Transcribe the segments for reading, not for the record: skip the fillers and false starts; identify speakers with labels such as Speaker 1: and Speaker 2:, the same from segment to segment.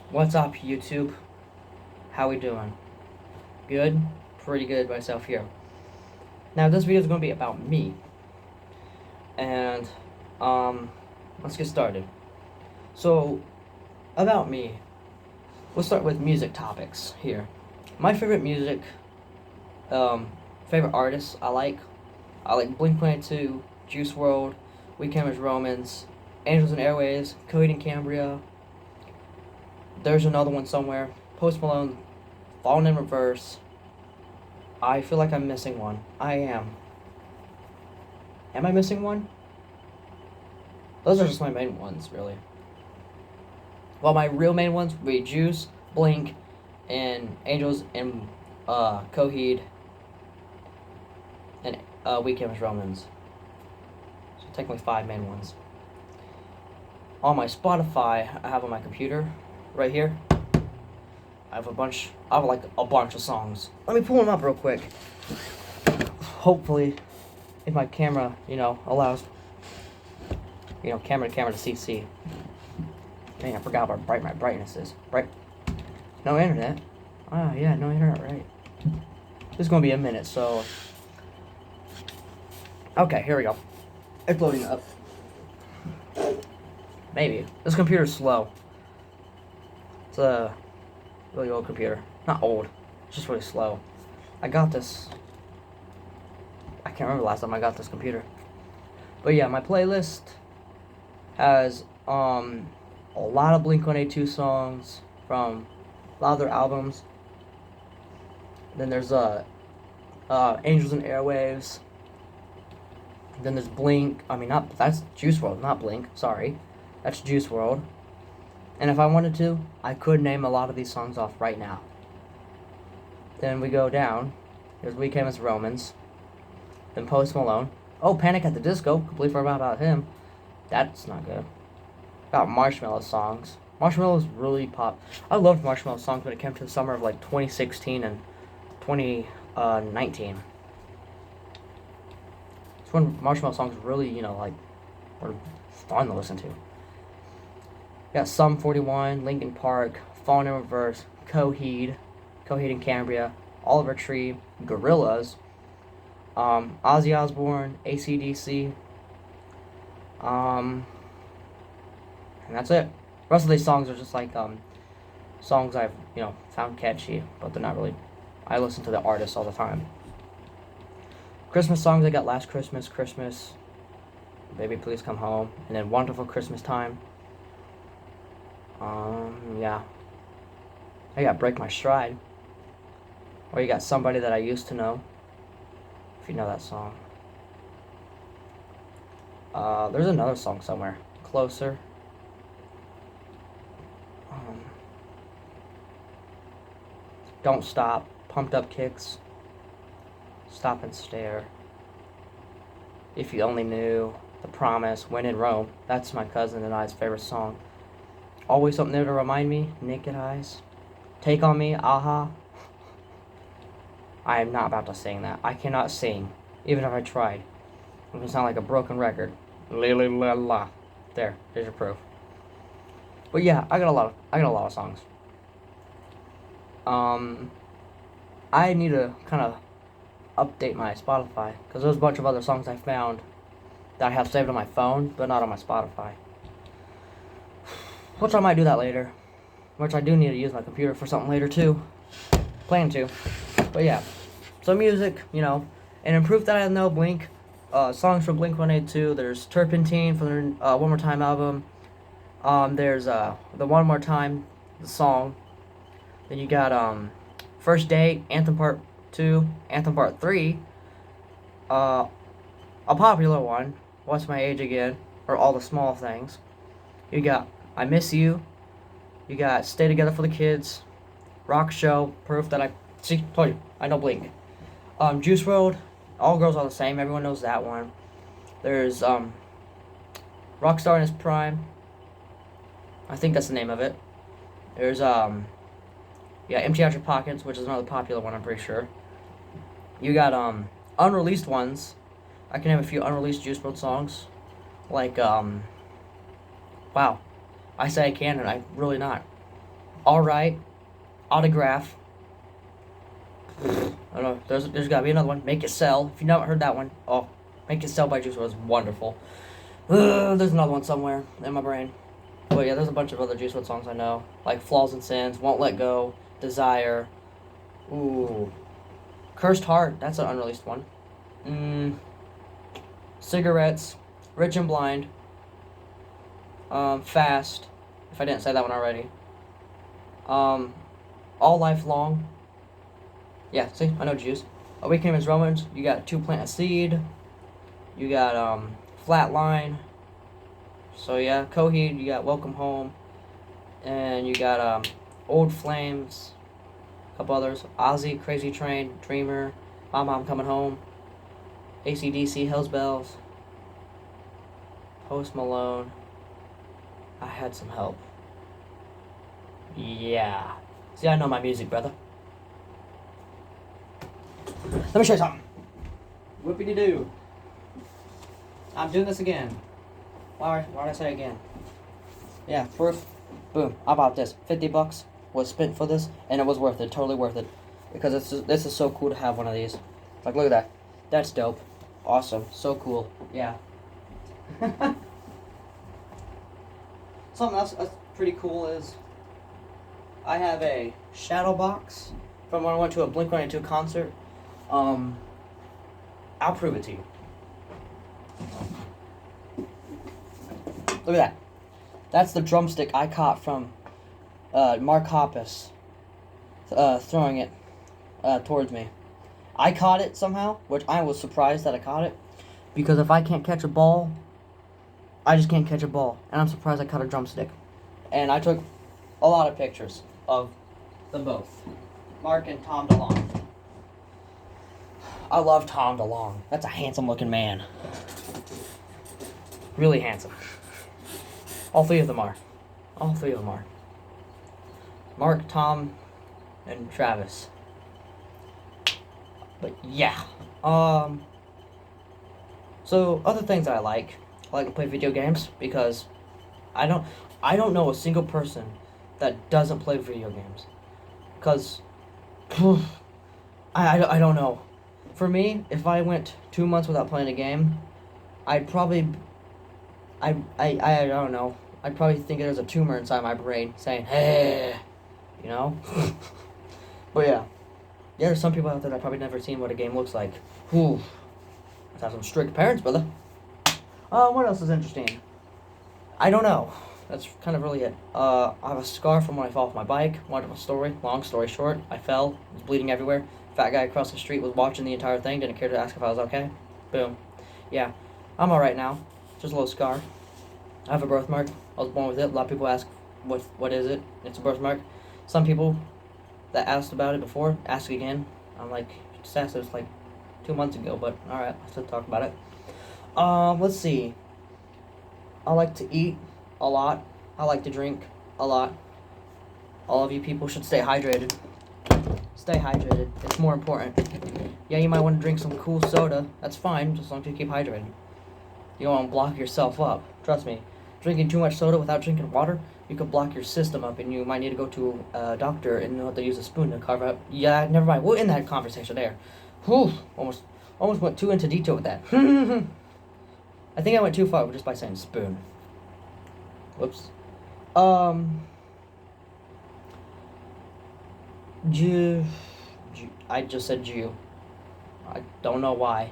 Speaker 1: What's up, YouTube? How we doing? Good? Pretty good myself here. Now, this video is going to be about me. And, let's get started. So, about me. We'll start with music topics here. My favorite music, favorite artists I like Blink-182, Juice WRLD, We Came as Romans, Angels and Airwaves, Coheed and Cambria. There's another one somewhere. Post Malone, Falling in Reverse. I feel like I'm missing one. I am. Am I missing one? Those are just my main ones, really. Well, my real main ones would be Juice, Blink, and Angels and Coheed, and We Came as Romans. So technically 5 main ones. On my Spotify, I have on my computer, right here. I have a bunch of songs. Let me pull them up real quick. Hopefully, if my camera, allows, camera to CC. Dang, I forgot how bright my brightness is. Bright. No internet. Oh, yeah, no internet, right. This is going to be a minute, so. Okay, here we go. It's loading up. Maybe. This computer's slow. It's a really old computer. Not old. It's just really slow. I got this. I can't remember the last time I got this computer. But yeah, my playlist has a lot of Blink-182 songs from a lot of their albums. Then there's Angels and Airwaves. Then there's Blink. That's Juice WRLD, not Blink. Sorry. That's Juice WRLD. And if I wanted to, I could name a lot of these songs off right now. Then we go down. There's We Came as Romans. Then Post Malone. Oh, Panic at the Disco. Completely forgot about him. That's not good. Got Marshmello songs. Marshmello's really pop. I loved Marshmello songs when it came to the summer of 2016 and 2019. It's when Marshmello songs really, were fun to listen to. Got Sum 41, Linkin Park, Falling in Reverse, Coheed and Cambria, Oliver Tree, Gorillaz, Ozzy Osbourne, AC/DC, and that's it. The rest of these songs are just songs I've, found catchy, but they're not really. I listen to the artists all the time. Christmas songs, I got Last Christmas, Baby Please Come Home, and then Wonderful Christmas Time. Yeah. I got Break My Stride. Or you got Somebody That I Used to Know, if you know that song. There's another song somewhere. Closer. Don't Stop. Pumped Up Kicks. Stop and Stare. If You Only Knew. The Promise. When in Rome. That's my cousin and I's favorite song. Always Something There to Remind Me. Naked Eyes. Take On Me. Aha. I am not about to sing that. I cannot sing, even if I tried. I'm gonna sound like a broken record. La la la. There's your proof. But yeah, I got a lot of songs. I need to kind of update my Spotify because there's a bunch of other songs I found that I have saved on my phone, but not on my Spotify. Which I might do that later. Which I do need to use my computer for something later too. Plan to. But yeah. So music, and in proof that I know Blink, songs from Blink-182, there's Turpentine from their One More Time album. There's the One More Time, the song. Then you got First Date, Anthem Part 2, Anthem Part 3. A popular one, What's My Age Again, or All the Small Things. You got I Miss You. You got Stay Together for the Kids. Rock Show, proof that told you, I know Blink. Juice WRLD, All Girls Are the Same, everyone knows that one. There's Rockstar in His Prime. I think that's the name of it. There's Empty Out Your Pockets, which is another popular one, I'm pretty sure. You got unreleased ones. I can have a few unreleased Juice WRLD songs. Wow. I say I can, and I'm really not. Alright, Autograph. I don't know, there's gotta be another one. Make It Sell. If you haven't heard that one, oh, Make It Sell by Juice WRLD was wonderful. There's another one somewhere in my brain. But yeah, there's a bunch of other Juice WRLD songs I know. Like Flaws and Sins, Won't Let Go, Desire. Ooh. Cursed Heart, that's an unreleased one. Cigarettes, Rich and Blind. Fast, if I didn't say that one already. All Life Long. Yeah, see, I know Juice. Awakening Is Romans, you got To Plant a Seed. You got, Flatline. So yeah, Coheed, you got Welcome Home. And you got, Old Flames. A couple others. Ozzy, Crazy Train, Dreamer, Mama I'm Coming Home. AC/DC, Hell's Bells. Post Malone. I Had Some Help. Yeah. See, I know my music, brother. Let me show you something. Whoopity-doo. I'm doing this again. Why did I say again? Yeah, first, boom, I bought this. $50 was spent for this, and it was worth it. Totally worth it. Because this is so cool to have one of these. Like, look at that. That's dope. Awesome. So cool. Yeah. Something else that's pretty cool is I have a shadow box from when I went to a Blink-182 concert. I'll prove it to you. Look at that. That's the drumstick I caught from Mark Hoppus throwing it towards me. I caught it somehow, which I was surprised that I caught it. Because if I can't catch a ball, I just can't catch a ball. And I'm surprised I caught a drumstick. And I took a lot of pictures of them both. Mark and Tom DeLonge. I love Tom DeLonge. That's a handsome looking man. Really handsome. All three of them are. All three of them are. Mark, Tom, and Travis. But yeah. So other things that I like to play video games because I don't know a single person that doesn't play video games. Because I don't know. For me, if I went 2 months without playing a game, I'd probably I don't know. I'd probably think there's a tumor inside my brain saying, "Hey," you know. But yeah, there's some people out there that probably never seen what a game looks like. Whew. Let's have some strict parents, brother. What else is interesting? I don't know. That's kind of really it. I have a scar from when I fell off my bike. Wonderful story. Long story short, I fell. Was bleeding everywhere. Fat guy across the street was watching the entire thing. Didn't care to ask if I was okay. Boom. Yeah, I'm alright now. Just a little scar. I have a birthmark. I was born with it. A lot of people ask, what is it? It's a birthmark. Some people that asked about it before ask again. I'm like, just asked this like 2 months ago, but alright, let's still talk about it. Let's see. I like to eat a lot. I like to drink a lot. All of you people should stay hydrated. Stay hydrated. It's more important. Yeah, you might want to drink some cool soda. That's fine, just as long as you keep hydrated. You don't want to block yourself up. Trust me. Drinking too much soda without drinking water, you could block your system up, and you might need to go to a doctor and know how to use a spoon to carve out. Yeah, never mind. We'll end that conversation there. Whew, almost went too into detail with that. I think I went too far just by saying spoon. Whoops. Jew. I just said Jew. I don't know why.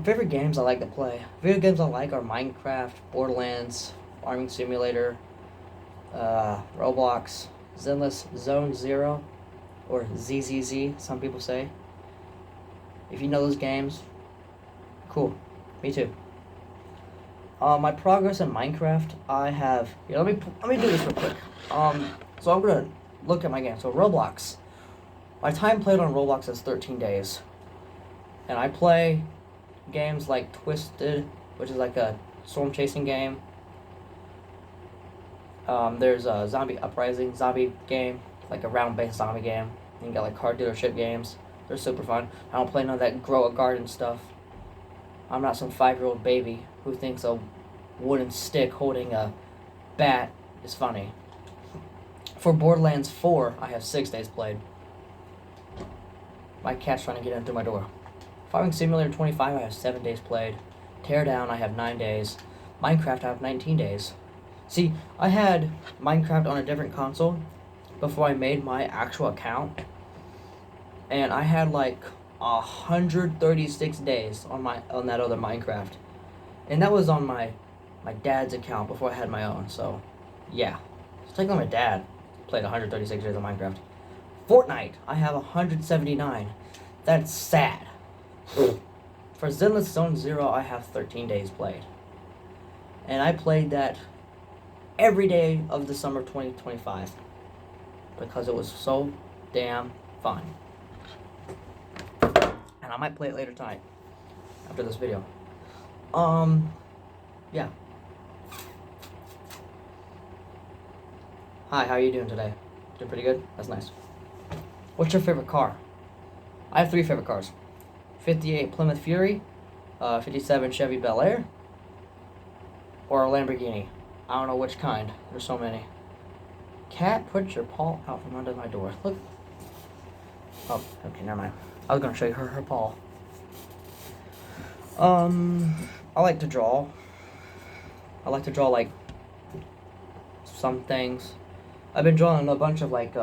Speaker 1: Favorite games I like to play. Video games I like are Minecraft, Borderlands, Farming Simulator, Roblox, Zenless Zone Zero, or ZZZ, some people say. If you know those games, cool. Me too. My progress in Minecraft, I have. Here, let me do this real quick. So I'm gonna look at my game. So Roblox. My time played on Roblox is 13 days, and I play games like Twisted, which is like a storm chasing game. There's a Zombie Uprising zombie game, like a round-based zombie game. You can get like car dealership games. They're super fun. I don't play none of that grow a garden stuff. I'm not some 5-year-old baby who thinks a wooden stick holding a bat is funny. For Borderlands 4, I have 6 days played. My cat's trying to get in through my door. Farming Simulator 25, I have 7 days played. Teardown, I have 9 days. Minecraft, I have 19 days. See, I had Minecraft on a different console before I made my actual account. And I had like 136 days on that other Minecraft. And that was on my dad's account before I had my own, so yeah. It's like my dad played 136 days of Minecraft. Fortnite, I have 179. That's sad. For Zenless Zone Zero, I have 13 days played. And I played that every day of the summer 2025 because it was so damn fun. And I might play it later tonight after this video. Yeah. Hi, how are you doing today? Doing pretty good? That's nice. What's your favorite car? I have 3 favorite cars. 58 Plymouth Fury, 57 Chevy Bel Air, or a Lamborghini. I don't know which kind. There's so many. Cat, put your paw out from under my door. Look. Oh, okay, never mind. I was gonna show you her paw. I like to draw. I like to draw, like, some things. I've been drawing a bunch of, like,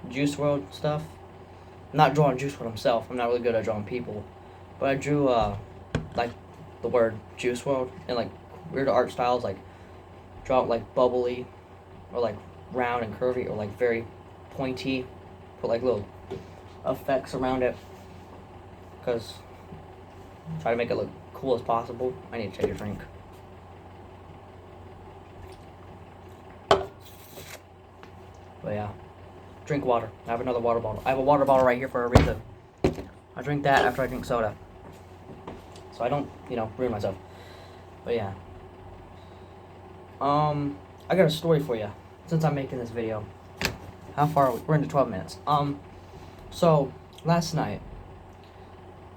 Speaker 1: Juice WRLD stuff. I'm not drawing Juice WRLD himself. I'm not really good at drawing people. But I drew, like, the word Juice WRLD and, like, weird art styles, like, draw it, like, bubbly, or, like, round and curvy, or, like, very pointy. Put, like, little effects around it. Because try to make it look cool as possible. I need to take a drink. But yeah, drink water. I have another water bottle. I have a water bottle right here for a reason. I drink that after I drink soda, so I don't, ruin myself. But yeah, I got a story for you since I'm making this video. How far are we? We're into 12 minutes. So last night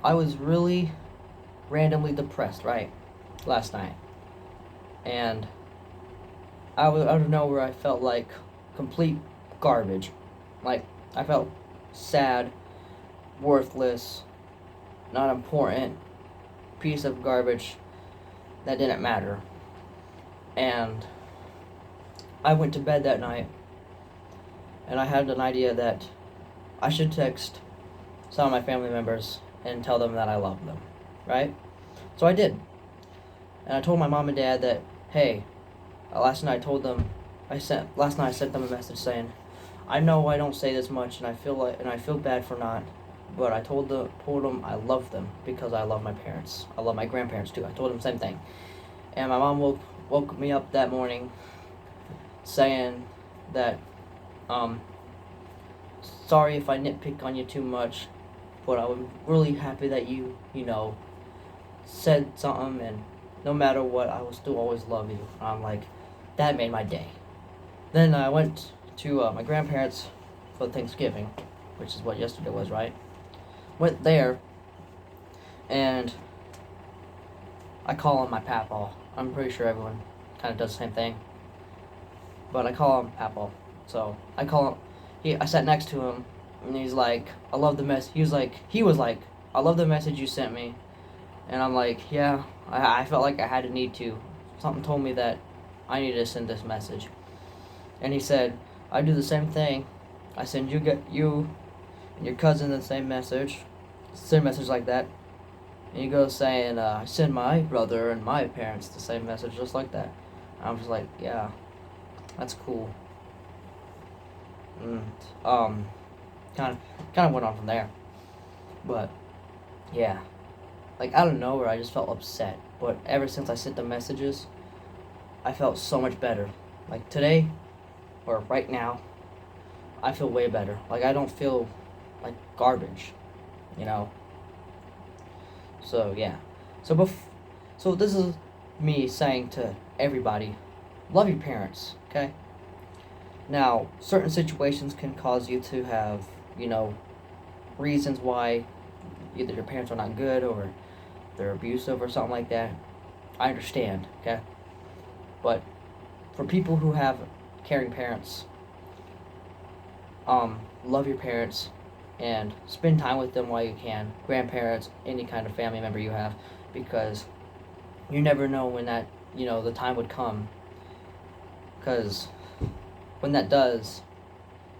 Speaker 1: I was really randomly depressed, right? Last night, and out of nowhere I felt like complete garbage. Like, I felt sad, worthless, not important, piece of garbage that didn't matter. And I went to bed that night, and I had an idea that I should text some of my family members and tell them that I love them, right? So I did. And I told my mom and dad that, hey, last night I sent them a message saying, I know I don't say this much, and I feel bad for not, but I told them I love them because I love my parents. I love my grandparents too. I told them the same thing. And my mom woke me up that morning saying that, sorry if I nitpick on you too much, but I was really happy that you said something, and no matter what, I will still always love you. And I'm like, that made my day. Then I went to my grandparents for Thanksgiving, which is what yesterday was, right? Went there, and I call him my papaw. I'm pretty sure everyone kind of does the same thing, but I call him papaw. So I call him. I sat next to him, and he's like, "I love the mess." He was like, "I love the message you sent me," and I'm like, "Yeah." I felt like I had a need to. Something told me that I needed to send this message. And he said, I do the same thing. I send you and your cousin the same message like that. And he goes saying, I send my brother and my parents the same message just like that. And I was like, yeah, that's cool. And kind of went on from there. But yeah, like out of nowhere, I just felt upset. But ever since I sent the messages, I felt so much better. Like today, or right now, I feel way better. Like I don't feel like garbage, So yeah, so this is me saying to everybody, love your parents, okay? Now, certain situations can cause you to have, reasons why either your parents are not good or they're abusive or something like that. I understand, okay? But for people who have caring parents, love your parents and spend time with them while you can. Grandparents, any kind of family member you have, because you never know when that, the time would come. Because when that does,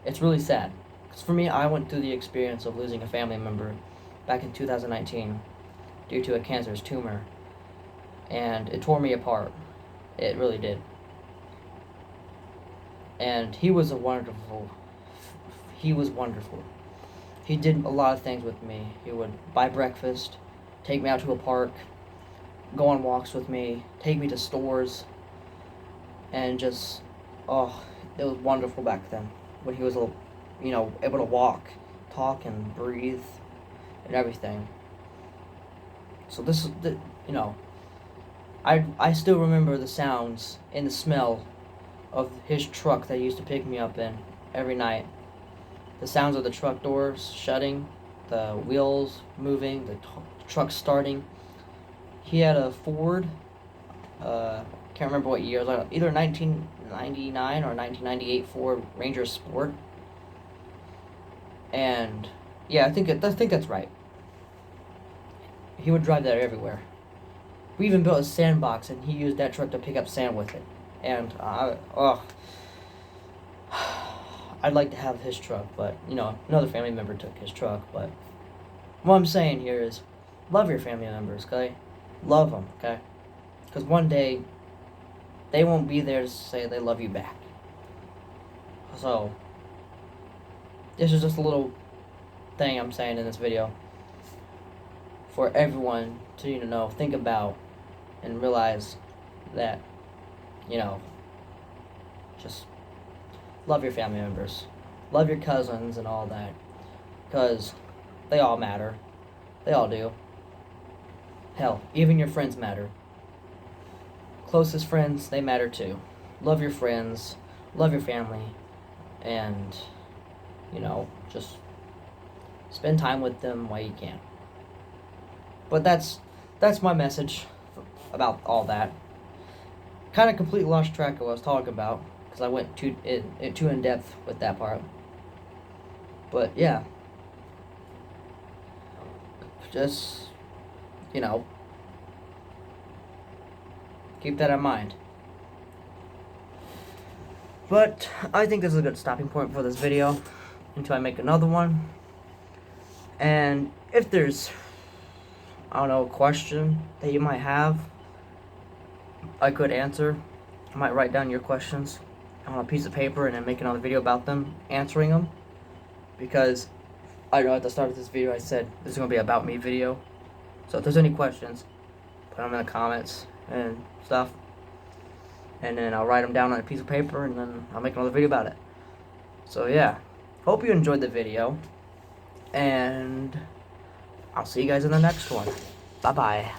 Speaker 1: it's really sad. Because for me, I went through the experience of losing a family member back in 2019 due to a cancerous tumor. And it tore me apart. It really did. And he was wonderful. He did a lot of things with me. He would buy breakfast, take me out to a park, go on walks with me, take me to stores, and just, it was wonderful back then when he was, able to walk, talk, and breathe, and everything. So this is I still remember the sounds and the smell of his truck that he used to pick me up in every night. The sounds of the truck doors shutting, the wheels moving, the truck starting. He had a Ford, can't remember what year, it was either 1999 or 1998 Ford Ranger Sport. And yeah, I think that's right. He would drive that everywhere. We even built a sandbox, and he used that truck to pick up sand with it. And I'd like to have his truck, but another family member took his truck. But what I'm saying here is, love your family members, okay? Love them, okay? Because one day they won't be there to say they love you back. So this is just a little thing I'm saying in this video for everyone to think about and realize that just love your family members, love your cousins and all that, because they all matter. They all do. Hell, even your friends matter. Closest friends, they matter too. Love your friends, love your family, and just spend time with them while you can. But that's my message about all that. Kind of completely lost track of what I was talking about because I went too in depth with that part. But yeah, just keep that in mind. But I think this is a good stopping point for this video until I make another one. And if there's a question that you might have, I could answer. I might write down your questions on a piece of paper and then make another video about them, answering them. Because I know at the start of this video I said this is going to be a about me video. So if there's any questions, put them in the comments and stuff. And then I'll write them down on a piece of paper and then I'll make another video about it. So yeah, hope you enjoyed the video. And I'll see you guys in the next one. Bye-bye.